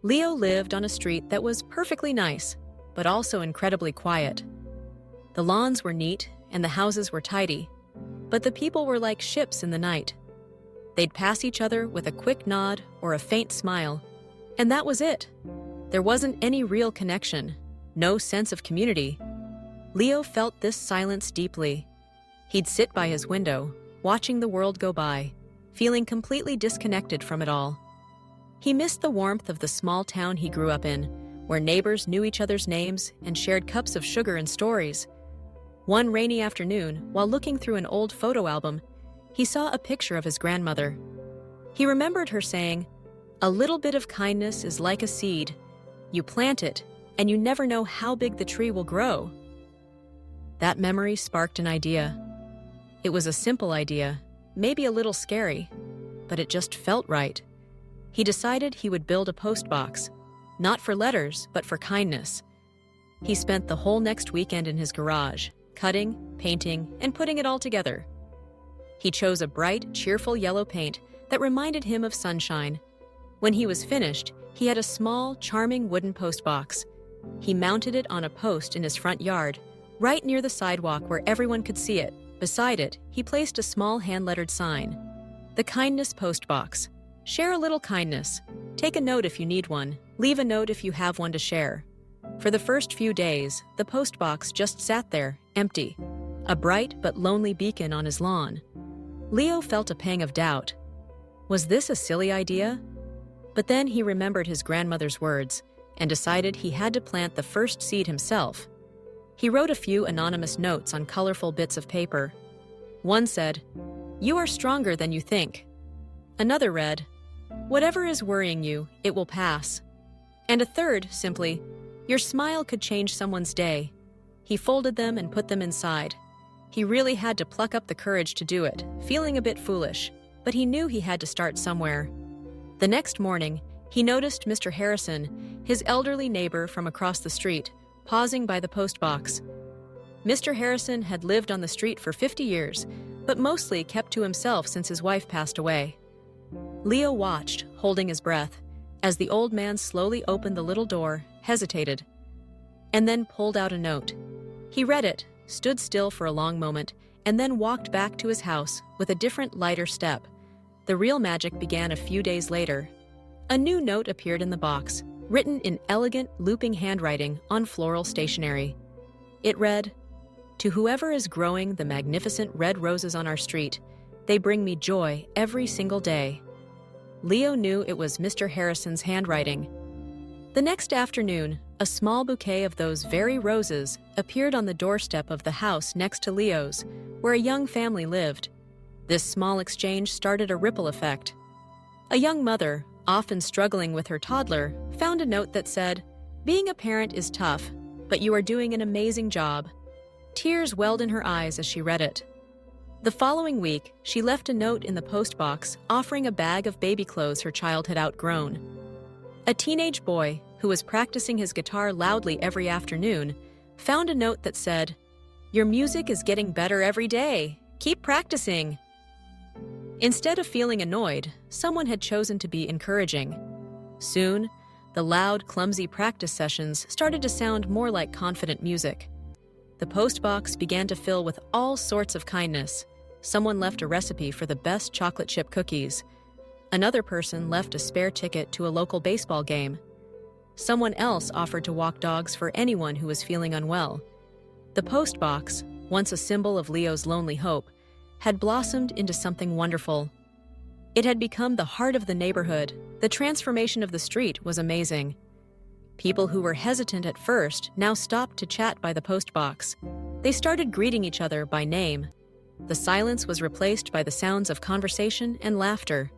Leo lived on a street that was perfectly nice, but also incredibly quiet. The lawns were neat and the houses were tidy, but the people were like ships in the night. They'd pass each other with a quick nod or a faint smile, and that was it. There wasn't any real connection, no sense of community. Leo felt this silence deeply. He'd sit by his window, watching the world go by, feeling completely disconnected from it all. He missed the warmth of the small town he grew up in, where neighbors knew each other's names and shared cups of sugar and stories. One rainy afternoon, while looking through an old photo album, he saw a picture of his grandmother. He remembered her saying, "A little bit of kindness is like a seed. You plant it, and you never know how big the tree will grow." That memory sparked an idea. It was a simple idea, maybe a little scary, but it just felt right. He decided he would build a postbox, not for letters, but for kindness. He spent the whole next weekend in his garage, cutting, painting, and putting it all together. He chose a bright, cheerful yellow paint that reminded him of sunshine. When he was finished, he had a small, charming wooden postbox. He mounted it on a post in his front yard, right near the sidewalk where everyone could see it. Beside it, he placed a small hand-lettered sign. The Kindness Postbox. Share a little kindness. Take a note if you need one. Leave a note if you have one to share. For the first few days, the postbox just sat there, empty, a bright but lonely beacon on his lawn. Leo felt a pang of doubt. Was this a silly idea? But then he remembered his grandmother's words and decided he had to plant the first seed himself. He wrote a few anonymous notes on colorful bits of paper. One said, "You are stronger than you think." Another read, "Whatever is worrying you, it will pass." And a third, simply, "Your smile could change someone's day." He folded them and put them inside. He really had to pluck up the courage to do it, feeling a bit foolish, but he knew he had to start somewhere. The next morning, he noticed Mr. Harrison, his elderly neighbor from across the street, pausing by the postbox. Mr. Harrison had lived on the street for 50 years, but mostly kept to himself since his wife passed away. Leo watched, holding his breath, as the old man slowly opened the little door, hesitated, and then pulled out a note. He read it, stood still for a long moment, and then walked back to his house with a different, lighter step. The real magic began a few days later. A new note appeared in the box, written in elegant, looping handwriting on floral stationery. It read, "To whoever is growing the magnificent red roses on our street, they bring me joy every single day." Leo knew it was Mr. Harrison's handwriting. The next afternoon, a small bouquet of those very roses appeared on the doorstep of the house next to Leo's, where a young family lived. This small exchange started a ripple effect. A young mother, often struggling with her toddler, found a note that said, "Being a parent is tough, but you are doing an amazing job." Tears welled in her eyes as she read it. The following week, she left a note in the postbox offering a bag of baby clothes her child had outgrown. A teenage boy, who was practicing his guitar loudly every afternoon, found a note that said, "Your music is getting better every day. Keep practicing." Instead of feeling annoyed, someone had chosen to be encouraging. Soon, the loud, clumsy practice sessions started to sound more like confident music. The postbox began to fill with all sorts of kindness. Someone left a recipe for the best chocolate chip cookies. Another person left a spare ticket to a local baseball game. Someone else offered to walk dogs for anyone who was feeling unwell. The postbox, once a symbol of Leo's lonely hope, had blossomed into something wonderful. It had become the heart of the neighborhood. The transformation of the street was amazing. People who were hesitant at first now stopped to chat by the postbox. They started greeting each other by name. The silence was replaced by the sounds of conversation and laughter.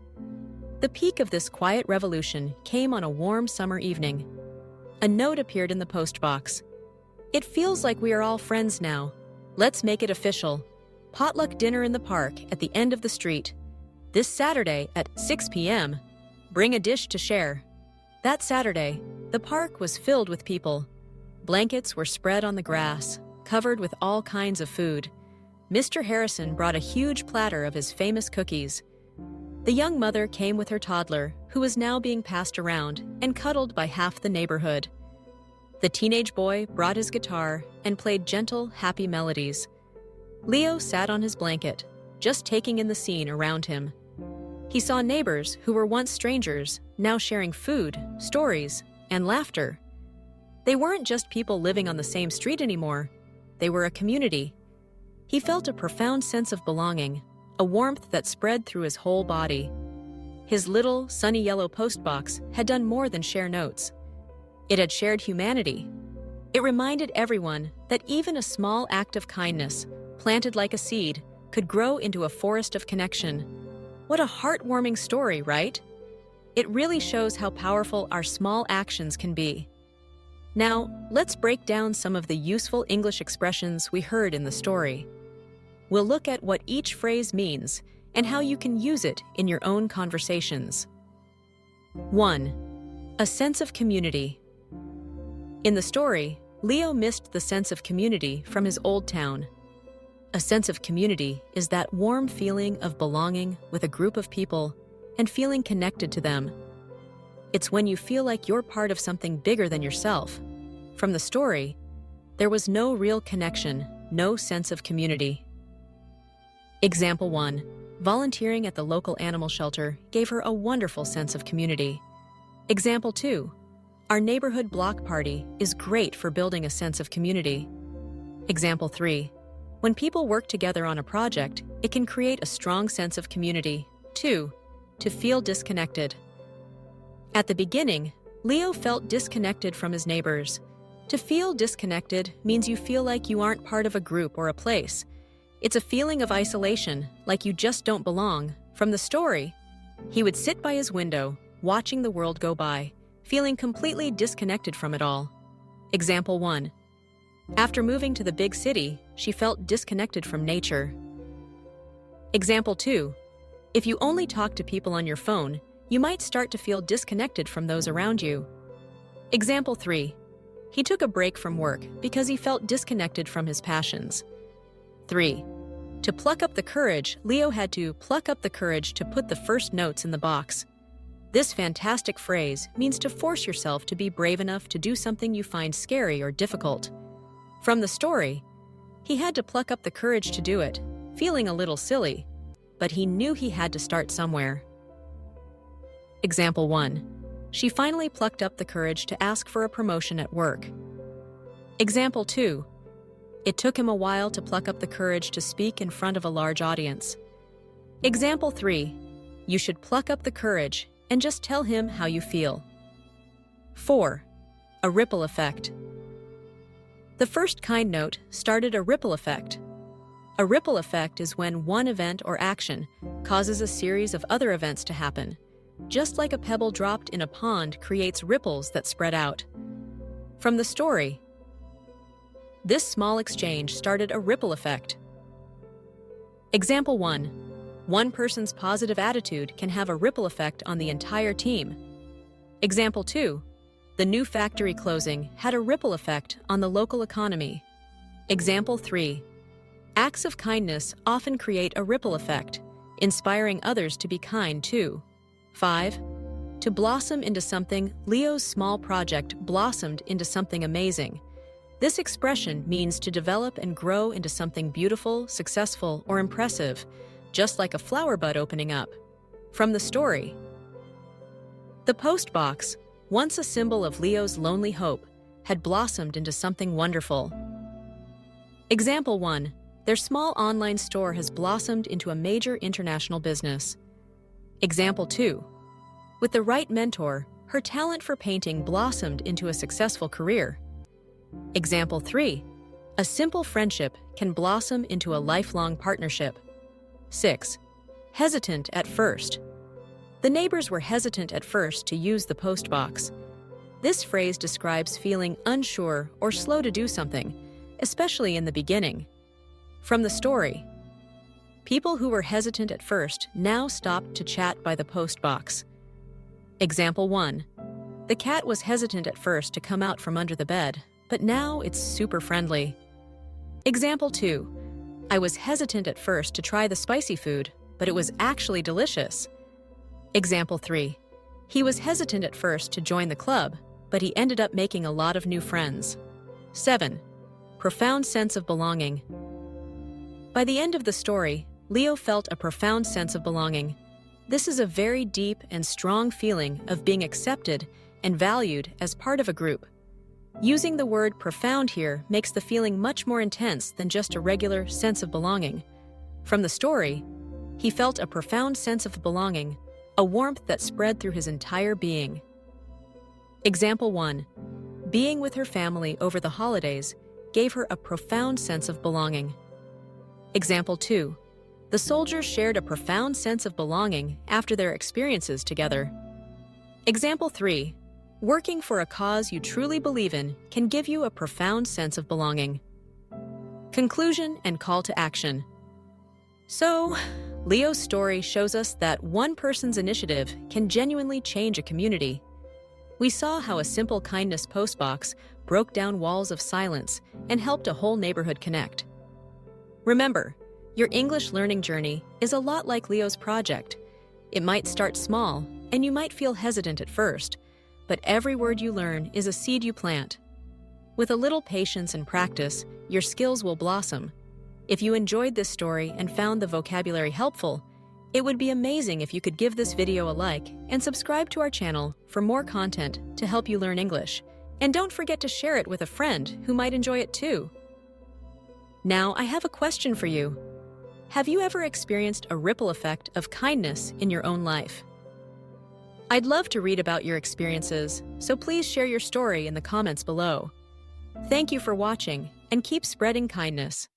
The peak of this quiet revolution came on a warm summer evening. A note appeared in the postbox. "It feels like we are all friends now. Let's make it official. Potluck dinner in the park at the end of the street. This Saturday at 6 p.m. Bring a dish to share." That Saturday, the park was filled with people. Blankets were spread on the grass, covered with all kinds of food. Mr. Harrison brought a huge platter of his famous cookies. The young mother came with her toddler, who was now being passed around and cuddled by half the neighborhood. The teenage boy brought his guitar and played gentle, happy melodies. Leo sat on his blanket, just taking in the scene around him. He saw neighbors who were once strangers now sharing food, stories, and laughter. They weren't just people living on the same street anymore. They were a community. He felt a profound sense of belonging, a warmth that spread through his whole body. His little, sunny yellow postbox had done more than share notes. It had shared humanity. It reminded everyone that even a small act of kindness, planted like a seed, could grow into a forest of connection. What a heartwarming story, right? It really shows how powerful our small actions can be. Now, let's break down some of the useful English expressions we heard in the story. We'll look at what each phrase means and how you can use it in your own conversations. 1. A sense of community. In the story, Leo missed the sense of community from his old town. A sense of community is that warm feeling of belonging with a group of people and feeling connected to them. It's when you feel like you're part of something bigger than yourself. From the story, there was no real connection, no sense of community. Example 1. Volunteering at the local animal shelter gave her a wonderful sense of community. Example 2. Our neighborhood block party is great for building a sense of community. Example 3. When people work together on a project, it can create a strong sense of community. 2. To feel disconnected. At the beginning, Leo felt disconnected from his neighbors. To feel disconnected means you feel like you aren't part of a group or a place. It's a feeling of isolation, like you just don't belong. From the story, he would sit by his window, watching the world go by, feeling completely disconnected from it all. Example 1. After moving to the big city, she felt disconnected from nature. Example 2. If you only talk to people on your phone, you might start to feel disconnected from those around you. Example 3. He took a break from work because he felt disconnected from his passions. 3. To pluck up the courage, Leo had to pluck up the courage to put the first notes in the box. This fantastic phrase means to force yourself to be brave enough to do something you find scary or difficult. From the story, he had to pluck up the courage to do it, feeling a little silly, but he knew he had to start somewhere. Example 1. She finally plucked up the courage to ask for a promotion at work. Example 2. It took him a while to pluck up the courage to speak in front of a large audience. Example 3. You should pluck up the courage and just tell him how you feel. 4. A ripple effect. The first kind note started a ripple effect. A ripple effect is when one event or action causes a series of other events to happen. Just like a pebble dropped in a pond creates ripples that spread out. From the story, this small exchange started a ripple effect. Example 1. One person's positive attitude can have a ripple effect on the entire team. Example 2. The new factory closing had a ripple effect on the local economy. Example 3. Acts of kindness often create a ripple effect, inspiring others to be kind too. 5. To blossom into something, Leo's small project blossomed into something amazing. This expression means to develop and grow into something beautiful, successful, or impressive, just like a flower bud opening up. From the story, the postbox, once a symbol of Leo's lonely hope, had blossomed into something wonderful. Example 1. Their small online store has blossomed into a major international business. Example 2. With the right mentor, her talent for painting blossomed into a successful career. Example 3. A simple friendship can blossom into a lifelong partnership. 6. Hesitant at first. The neighbors were hesitant at first to use the postbox. This phrase describes feeling unsure or slow to do something, especially in the beginning. From the story, people who were hesitant at first now stopped to chat by the postbox. Example 1. The cat was hesitant at first to come out from under the bed, but now it's super friendly. Example 2. I was hesitant at first to try the spicy food, but it was actually delicious. Example 3. He was hesitant at first to join the club, but he ended up making a lot of new friends. 7. Profound sense of belonging. By the end of the story, Leo felt a profound sense of belonging. This is a very deep and strong feeling of being accepted and valued as part of a group. Using the word profound here makes the feeling much more intense than just a regular sense of belonging. From the story, he felt a profound sense of belonging, a warmth that spread through his entire being. Example 1. Being with her family over the holidays gave her a profound sense of belonging. Example 2. The soldiers shared a profound sense of belonging after their experiences together. Example 3. Working for a cause you truly believe in can give you a profound sense of belonging. Conclusion and call to action. So, Leo's story shows us that one person's initiative can genuinely change a community. We saw how a simple kindness postbox broke down walls of silence and helped a whole neighborhood connect. Remember, your English learning journey is a lot like Leo's project. It might start small, and you might feel hesitant at first, but every word you learn is a seed you plant. With a little patience and practice, your skills will blossom. If you enjoyed this story and found the vocabulary helpful, it would be amazing if you could give this video a like and subscribe to our channel for more content to help you learn English. And don't forget to share it with a friend who might enjoy it too. Now, I have a question for you. Have you ever experienced a ripple effect of kindness in your own life? I'd love to read about your experiences, so please share your story in the comments below. Thank you for watching, and keep spreading kindness.